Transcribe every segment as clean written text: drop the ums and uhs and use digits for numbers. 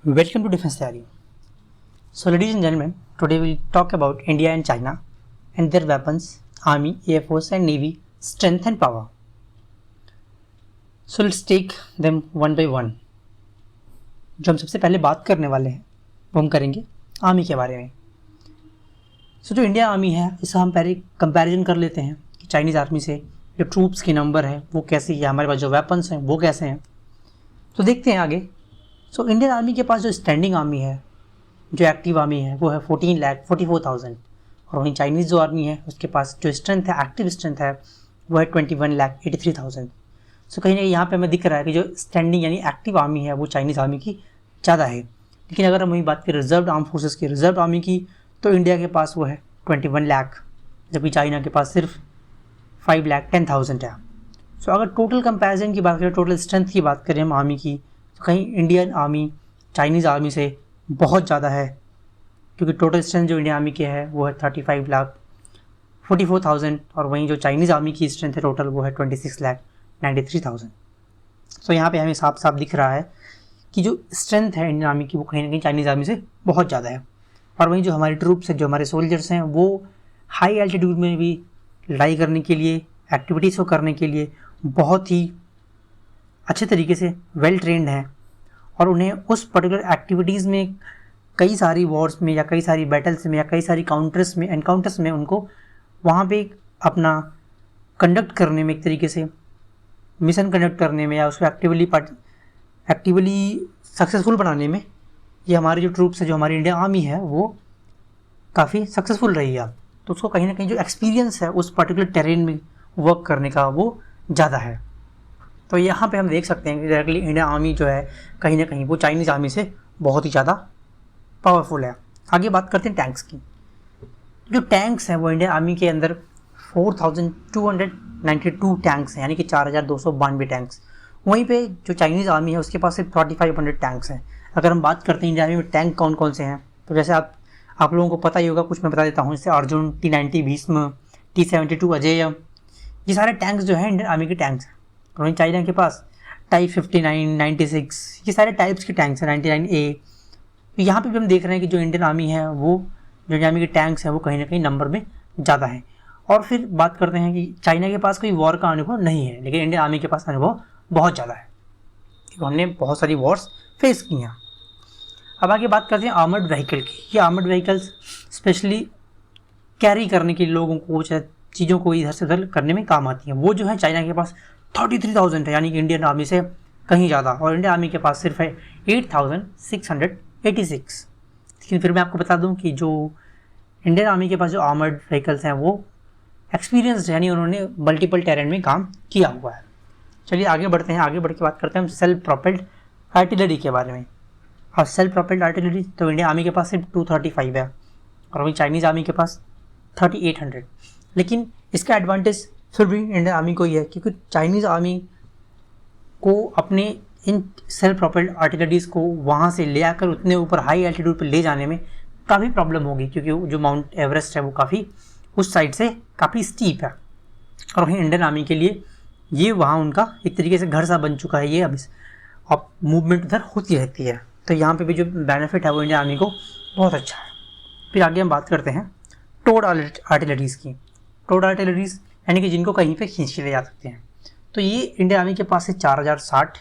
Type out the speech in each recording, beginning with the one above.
Welcome to Defense Theory. So, ladies and gentlemen, today we'll talk about India and China and their weapons, army, air force, and navy strength and power. So, let's take them one by one. जो हम सबसे पहले बात करने वाले हैं वो हम करेंगे आर्मी के बारे में. जो इंडिया आर्मी है इसका हम पहले कंपैरिजन कर लेते हैं कि चाइनीज़ आर्मी से जो ट्रूप्स की नंबर है वो कैसी है, हमारे पास जो वेपन्स हैं वो कैसे हैं. तो देखते हैं आगे. इंडियन आर्मी के पास जो स्टैंडिंग आर्मी है, जो एक्टिव आर्मी है वो है 14,44,000 और वहीं चाइनीज़ जो आर्मी है उसके पास जो स्ट्रेंथ है, एक्टिव स्ट्रेंथ है वो है 21,83,000. कहीं ना कहीं यहाँ पे हमें दिख रहा है कि जो स्टैंडिंग यानी एक्टिव आर्मी है वो चाइनीज़ आर्मी की ज़्यादा है. लेकिन अगर हम वही बात करें रिजर्व आर्म फोर्सेस की, रिजर्व आर्मी की, तो इंडिया के पास वो है 21 लाख, जबकि चाइना के पास सिर्फ 5,10,000 है. अगर टोटल कंपैरिजन की बात करें, टोटल स्ट्रेंथ की बात करें हम आर्मी की, तो कहीं इंडियन आर्मी चाइनीज़ आर्मी से बहुत ज़्यादा है, क्योंकि टोटल स्ट्रेंथ जो इंडियन आर्मी की है वो है 35,44,000 और वहीं जो चाइनीज़ आर्मी की स्ट्रेंथ है टोटल वो है 26,93,000. यहाँ पे हमें साफ साफ दिख रहा है कि जो स्ट्रेंथ है इंडियन आर्मी की वो कहीं ना कहीं चाइनीज़ आर्मी से बहुत ज़्यादा है. और वहीं जो हमारे ट्रूप्स हैं, जो हमारे सोल्जर्स हैं, वो हाई एल्टीट्यूड में भी लड़ाई करने के लिए, एक्टिविटीज़ को करने के लिए बहुत ही अच्छे तरीके से वेल ट्रेंड हैं और उन्हें उस पर्टिकुलर एक्टिविटीज़ में, कई सारी वॉर्स में या कई सारी बैटल्स में या कई सारी एनकाउंटर्स में उनको वहाँ पे अपना कंडक्ट करने में, एक तरीके से मिशन कंडक्ट करने में या उसको एक्टिवली सक्सेसफुल बनाने में ये हमारे जो ट्रूप्स है, जो हमारी इंडियन आर्मी है वो काफ़ी सक्सेसफुल रही है. तो उसको कहीं ना कहीं जो एक्सपीरियंस है उस पर्टिकुलर टेरेन में वर्क करने का वो ज़्यादा है. तो यहाँ पे हम देख सकते हैं कि डायरेक्टली इंडियन आर्मी जो है कहीं ना कहीं वो चाइनीज़ आर्मी से बहुत ही ज़्यादा पावरफुल है. आगे बात करते हैं टैंक्स की. जो टैंक्स हैं वो इंडियन आर्मी के अंदर 4,292 टैंक्स हैं, यानी कि 4,292 टैंक्स. वहीं पे जो चाइनीज़ आर्मी है उसके पास सिर्फ 4,500 टैंक्स हैं. अगर हम बात करते हैं इंडियन आर्मी में टैंक कौन कौन से हैं, तो जैसे आप लोगों को पता ही होगा, कुछ मैं बता देता हूँ. जैसे अर्जुन, T-90 भीष्म, T-72 अजय, ये सारे टैंक्स जो हैं इंडियन आर्मी के टैंक्स हैं. और वहीं चाइना के पास टाइप 59, 96, ये सारे टाइप्स के टैंक्स हैं, 99A. तो यहाँ पे भी हम देख रहे हैं कि जो इंडियन आर्मी है वो, जो इंडियन आर्मी के टैंक्स हैं वो कहीं ना कहीं नंबर में ज़्यादा है. और फिर बात करते हैं कि चाइना के पास कोई वॉर का अनुभव नहीं है, लेकिन इंडियन आर्मी के पास अनुभव बहुत ज़्यादा है, क्योंकि हमने बहुत सारी वॉर्स फेस की हैं. अब आगे बात करते हैं आर्मर्ड व्हीकल की. ये आर्मर्ड व्हीकल्स स्पेशली कैरी करने के लिए, लोगों को चीज़ों को इधर से उधर करने में काम आती हैं. वो जो है चाइना के पास 33,000 है, यानी कि इंडियन आर्मी से कहीं ज़्यादा. और इंडियन आर्मी के पास सिर्फ है 8,686. लेकिन फिर मैं आपको बता दूं कि जो इंडियन आर्मी के पास जो आर्मर्ड व्हीकल्स हैं वो एक्सपीरियंस्ड, यानी उन्होंने मल्टीपल टेरेन में काम किया हुआ है. चलिए आगे बढ़ते हैं. आगे बढ़ के बात करते हैं हम सेल्फ प्रोपेल्ड आर्टिलरी के बारे में. और सेल्फ प्रोपेल्ड आर्टिलरी तो इंडियन आर्मी के पास सिर्फ 235 है और वहीं चाइनीज़ आर्मी के पास 3,800. लेकिन इसका एडवांटेज फिर भी इंडियन आर्मी को ही है, क्योंकि चाइनीज़ आर्मी को अपने इन सेल्फ प्रोपेल्ड आर्टिलरीज़ को वहाँ से ले आकर उतने ऊपर हाई एल्टीट्यूड पर ले जाने में काफ़ी प्रॉब्लम होगी, क्योंकि जो माउंट एवरेस्ट है वो काफ़ी उस साइड से काफ़ी स्टीप है. और वहीं इंडियन आर्मी के लिए ये वहाँ उनका एक तरीके से घर सा बन चुका है. ये अब मूवमेंट उधर होती रहती है, तो यहाँ पे भी जो बेनिफिट है वो इंडियन आर्मी को बहुत अच्छा है. फिर आगे हम बात करते हैं टोड आर्टिलरीज़ की. टोड आर्टिलरीज़ यानी कि जिनको कहीं पे खींच के ले जा सकते हैं. तो ये इंडियन आर्मी के पास है 4,060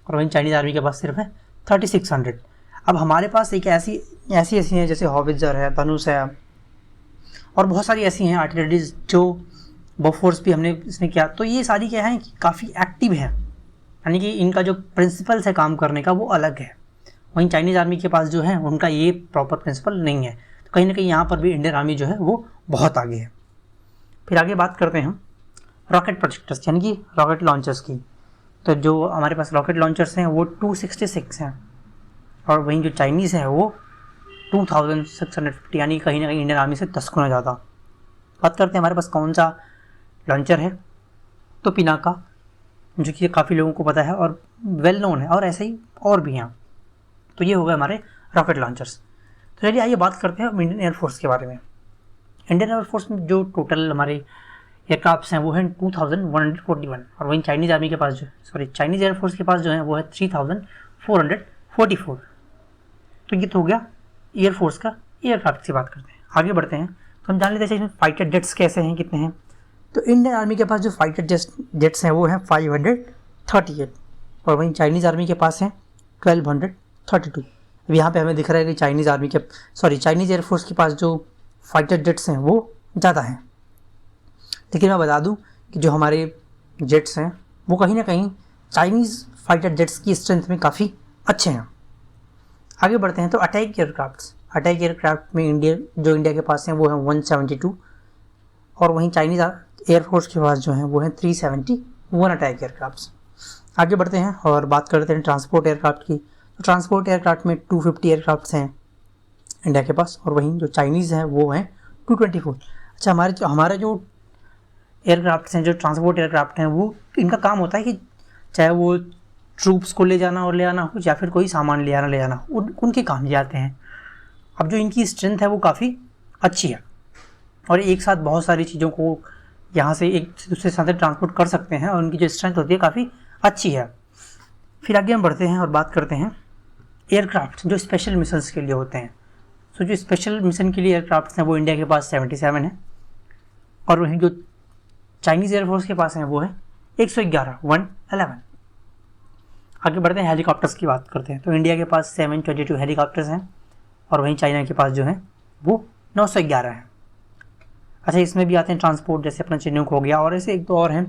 और वहीं चाइनीज़ आर्मी के पास सिर्फ है 3,600. अब हमारे पास एक ऐसी हैं जैसे हॉविट्ज़र है, धनुष है और बहुत सारी ऐसी हैं आर्टिलरीज, जो बोफोर्स भी हमने इसमें किया. तो ये सारी क्या है कि काफ़ी एक्टिव है, यानी कि इनका जो प्रिंसिपल्स है काम करने का वो अलग है. वहीं चाइनीज़ आर्मी के पास जो है उनका ये प्रॉपर प्रिंसिपल नहीं है. तो कहीं ना कहीं यहाँ पर भी इंडियन आर्मी जो है वो बहुत आगे है. फिर आगे बात करते हैं हम रॉकेट प्रोजेक्टर्स यानी कि रॉकेट लॉन्चर्स की. तो जो हमारे पास रॉकेट लॉन्चर्स हैं वो 266 हैं और वहीं जो चाइनीज़ है वो 2,650, यानी कहीं ना कहीं इंडियन आर्मी से 10 गुना ज़्यादा. बात करते हैं हमारे पास कौन सा लॉन्चर है, तो पिनाका, जो कि काफ़ी लोगों को पता है और वेल नोन है, और ऐसे ही और भी हैं. तो ये हो गए हमारे रॉकेट लॉन्चर्स. तो चलिए आइए बात करते हैं इंडियन एयरफोर्स के बारे में. इंडियन एयरफोर्स में जो टोटल हमारे एयरक्राफ्ट्स हैं वो हैं 2,141 और वहीं चाइनीज़ आर्मी के पास चाइनीज़ एयरफोर्स के पास जो है वो है 3,444. तो ये तो हो गया एयरफोर्स का एयरक्राफ्ट की बात करते हैं। आगे बढ़ते हैं तो हम जान लेते हैं इसमें फाइटर जेट्स कैसे हैं, कितने हैं। तो इंडियन आर्मी के पास जो फाइटर जेट्स हैं वो हैं 538 और वहीं चाइनीज़ आर्मी के पास हैं 1232। अब यहाँ पे हमें दिख रहा है कि चाइनीज़ एयरफोर्स के पास जो फाइटर जेट्स हैं वो ज़्यादा हैं। लेकिन मैं बता दूँ कि जो हमारे जेट्स हैं वो कहीं ना कहीं चाइनीज़ फाइटर जेट्स की स्ट्रेंथ में काफ़ी अच्छे हैं। आगे बढ़ते हैं तो अटैक एयरक्राफ्ट में इंडिया के पास हैं वो हैं 172 और वहीं चाइनीज़ एयरफोर्स के पास जो हैं वो हैं 371 अटैक एयरक्राफ्ट। आगे बढ़ते हैं और बात करते हैं ट्रांसपोर्ट एयरक्राफ्ट की। तो ट्रांसपोर्ट एयरक्राफ्ट में 250 एयरक्राफ्ट हैं इंडिया के पास और वहीं जो चाइनीज़ हैं वो हैं 224। अच्छा, हमारे जो एयरक्राफ्ट हैं, जो ट्रांसपोर्ट एयरक्राफ्ट हैं, वो इनका काम होता है कि चाहे वो ट्रूप्स को ले जाना और ले आना हो या फिर कोई सामान ले आना उनके काम जाते हैं। अब जो इनकी स्ट्रेंथ है वो काफ़ी अच्छी है और एक साथ बहुत सारी चीज़ों को यहाँ से एक दूसरे साथ ट्रांसपोर्ट कर सकते हैं और उनकी जो स्ट्रेंथ होती है काफ़ी अच्छी है। फिर आगे हम बढ़ते हैं और बात करते हैं एयरक्राफ्ट जो स्पेशल मिशंस के लिए होते हैं। सो जो स्पेशल मिशन के लिए एयरक्राफ्ट हैं वो इंडिया के पास 77 है और वहीं जो चाइनीज़ एयरफोर्स के पास हैं वो है 111। आगे बढ़ते हैं हेलीकॉप्टर्स की बात करते हैं। तो इंडिया के पास 722 हेलीकॉप्टर्स हैं और वहीं चाइना के पास जो है वो 911 है। अच्छा, इसमें भी आते हैं ट्रांसपोर्ट, जैसे अपना चिनूक हो गया और ऐसे एक दो और हैं,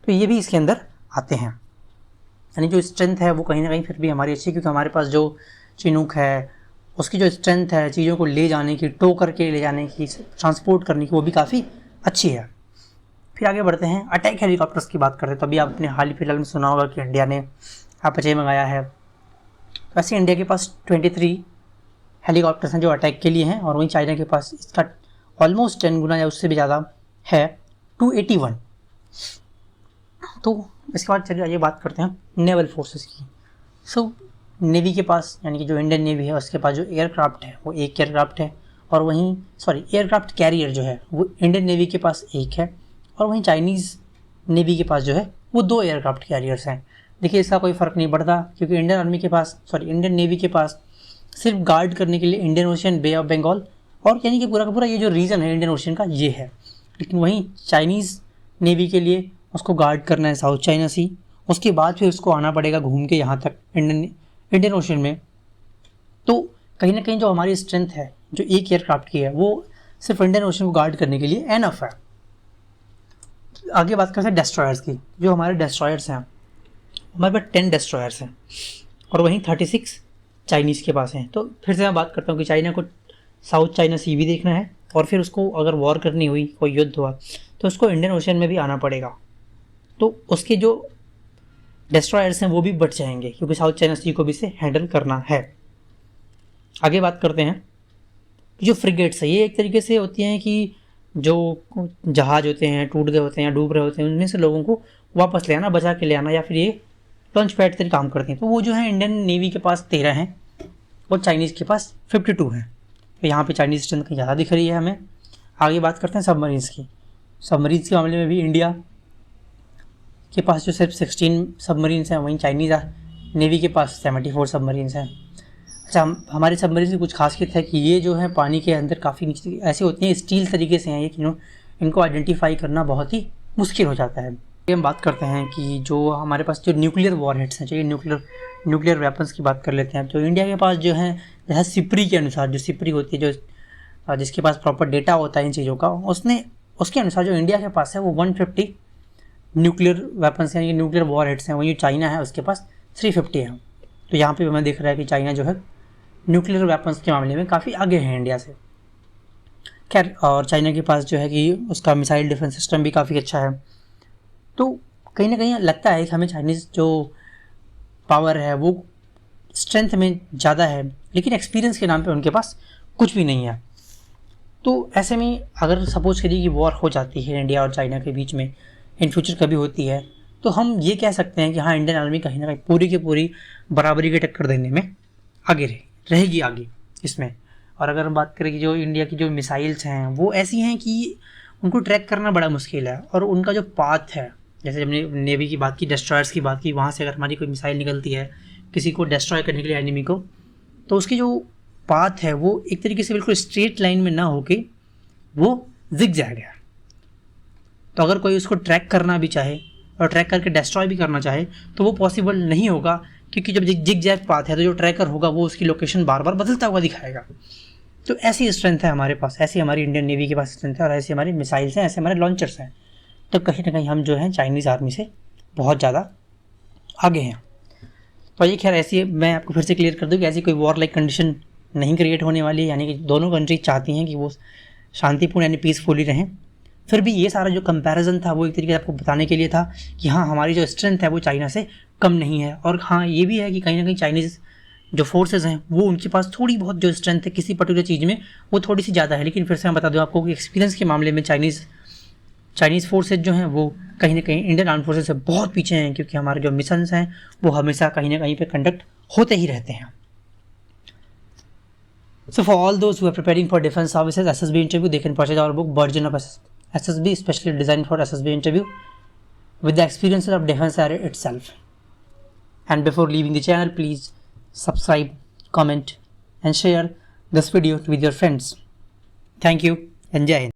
तो ये भी इसके अंदर आते हैं। यानी जो स्ट्रेंथ है वो कहीं ना कहीं फिर भी हमारी अच्छी, क्योंकि हमारे पास जो चिनूक है उसकी जो स्ट्रेंथ है चीज़ों को ले जाने की, टो करके ले जाने की, ट्रांसपोर्ट करने की, वो भी काफ़ी अच्छी है। फिर आगे बढ़ते हैं अटैक हेलीकॉप्टर्स की बात करते हैं। तो अभी आपने हाल ही फिलहाल में सुना होगा कि इंडिया ने अपाचे मंगाया है। वैसे इंडिया के पास 23 हेलीकॉप्टर्स हैं जो अटैक के लिए हैं और वहीं चाइना के पास इसका ऑलमोस्ट 10 गुना या उससे भी ज़्यादा है, 281। तो इसके बाद चलिए आइए बात करते हैं नेवल फोर्सेस की। सो नेवी के पास, यानी कि जो इंडियन नेवी है उसके पास जो एयरक्राफ्ट है वो एक एयरक्राफ्ट है और वहीं एयरक्राफ्ट कैरियर जो है वो इंडियन नेवी के पास एक है और वहीं चाइनीज़ नेवी के पास जो है वो 2 एयरक्राफ्ट कैरियर्स हैं। देखिए, इसका कोई फ़र्क नहीं पड़ता क्योंकि इंडियन नेवी के पास सिर्फ गार्ड करने के लिए Indian ocean, bay of Bengal और यानी कि पूरा का पूरा ये जो रीजन है इंडियन ओशन का ये है। लेकिन वहीं चाइनीज़ नेवी के लिए उसको गार्ड करना है साउथ चाइना सी, उसके बाद फिर उसको आना पड़ेगा घूम के यहाँ तक इंडियन ओशन में। तो कहीं ना कहीं जो हमारी स्ट्रेंथ है जो एक एयरक्राफ्ट की है वो सिर्फ इंडियन ओशन को गार्ड करने के लिए एनफ है। आगे बात करते हैं डेस्ट्रॉयर्स की। जो हमारे डेस्ट्रॉयर्स हैं, हमारे पास 10 डेस्ट्रॉयर्स हैं और वहीं 36 चाइनीज़ के पास हैं। तो फिर से मैं बात करता हूँ कि चाइना को साउथ चाइना सी भी देखना है और फिर उसको अगर वॉर करनी हुई, कोई युद्ध हुआ, तो उसको इंडियन ओशन में भी आना पड़ेगा। तो उसके जो डेस्ट्रॉयर्स हैं वो भी बच जाएंगे क्योंकि साउथ चाइना सी को भी से हैंडल करना है। आगे बात करते हैं जो फ्रिगेट्स है, ये एक तरीके से होती हैं कि जो जहाज़ होते हैं टूट गए होते हैं या डूब रहे होते हैं उनमें से लोगों को वापस ले आना, बचा के ले आना, या फिर ये लॉन्च पैड तरीके काम करती हैं। तो वो जो है इंडियन नेवी के पास 13 हैं और चाइनीज़ के पास 52 हैं। तो यहाँ पे चाइनीज़ स्ट्रेंथ कहीं ज़्यादा दिख रही है हमें। आगे बात करते हैं सबमरीन्स की। सबमरीन्स के मामले में भी इंडिया के पास जो सिर्फ 16 सबमरीन्स हैं, वहीं चाइनीज़ नेवी के पास 74 सबमरीन्स हैं। अच्छा, हमारे सबमरीन की कुछ खासियत है कि ये जो है पानी के अंदर काफ़ी नीचे ऐसे होती हैं, स्टील तरीके से हैं ये, कि इनको आइडेंटिफाई करना बहुत ही मुश्किल हो जाता है। हम बात करते हैं कि जो हमारे पास जो न्यूक्लियर वॉरहेड्स हैं, चाहिए न्यूक्लियर वेपन्स की बात कर लेते हैं। तो इंडिया के पास जो है जैसे सिपरी के अनुसार, जो सिपरी होती है जो जिसके पास प्रॉपर डेटा होता है इन चीज़ों का, उसके अनुसार जो इंडिया के पास है वो 150 न्यूक्लियर वेपन्स यानी कि न्यूक्लियर वॉरहेड्स हैं। वहीं जो चाइना है उसके पास 350 है। तो यहाँ पे हमें दिख रहा है कि चाइना जो है न्यूक्लियर वेपन्स के मामले में काफ़ी आगे है इंडिया से। खैर, और चाइना के पास जो है कि उसका मिसाइल डिफेंस सिस्टम भी काफ़ी अच्छा है। तो कहीं ना कहीं लगता है कि हमें चाइनीज़ जो पावर है वो स्ट्रेंथ में ज़्यादा है, लेकिन एक्सपीरियंस के नाम पे उनके पास कुछ भी नहीं है। तो ऐसे में अगर सपोज करिए कि वॉर हो जाती है इंडिया और चाइना के बीच में, इन फ्यूचर कभी होती है, तो हम ये कह सकते हैं कि हाँ, इंडियन आर्मी कहीं ना कहीं पूरी की पूरी बराबरी की टक्कर देने में आगे रहेगी आगे इसमें। और अगर हम बात करें कि जो इंडिया की जो मिसाइल्स हैं वो ऐसी हैं कि उनको ट्रैक करना बड़ा मुश्किल है और उनका जो पाथ है, जैसे हमने नेवी की बात की, डेस्ट्रॉयर्स की बात की, वहाँ से अगर हमारी कोई मिसाइल निकलती है किसी को डिस्ट्रॉय करने के लिए एनिमी को, तो उसकी जो पाथ है वो एक तरीके से बिल्कुल स्ट्रेट लाइन में ना होके वो जिग-जैग है। तो अगर कोई उसको ट्रैक करना भी चाहे और ट्रैक करके डिस्ट्रॉय भी करना चाहे तो वो पॉसिबल नहीं होगा, क्योंकि जब जिग-जैग पाथ है तो जो ट्रैकर होगा वो उसकी लोकेशन बार बार बदलता हुआ दिखाएगा। तो ऐसी स्ट्रेंथ है हमारे पास, ऐसी हमारी इंडियन नेवी के पास स्ट्रेंथ है और ऐसी हमारी मिसाइल्स हैं, ऐसे हमारे लॉन्चर्स हैं। तो कहीं ना कहीं हम जो हैं चाइनीज़ आर्मी से बहुत ज़्यादा आगे हैं। तो ये खैर ऐसी, मैं आपको फिर से क्लियर कर दूँ कि ऐसी कोई वॉर लाइक कंडीशन नहीं क्रिएट होने वाली है, यानी कि दोनों कंट्री चाहती हैं कि वो शांतिपूर्ण यानी पीसफुली रहें। फिर भी ये सारा जो कंपैरिजन था वो एक तरीके से आपको बताने के लिए था कि हाँ, हमारी जो स्ट्रेंथ है वो चाइना से कम नहीं है। और हाँ, ये भी है कि कहीं ना कहीं चाइनीज़ जो फोर्सेज हैं वो उनके पास थोड़ी बहुत जो स्ट्रेंथ है किसी पर्टिकुलर चीज़ में वो थोड़ी सी ज़्यादा है। लेकिन फिर से मैं बता दूँ आपको कि एक्सपीरियंस के मामले में चाइनीज़ फोर्सेज जो हैं वो कहीं ना कहीं इंडियन आर्म फोर्सेज से बहुत पीछे हैं, क्योंकि हमारे जो मिशंस हैं वो हमेशा कहीं ना कहीं पे कंडक्ट होते ही रहते हैं। So for all those who are preparing for defense services SSB interview, they can purchase our book Version of SSB, especially designed for SSB interview with the experiences of defense area itself. And before leaving the channel, please subscribe, comment and share this video with your friends. Thank you and Jai Hind.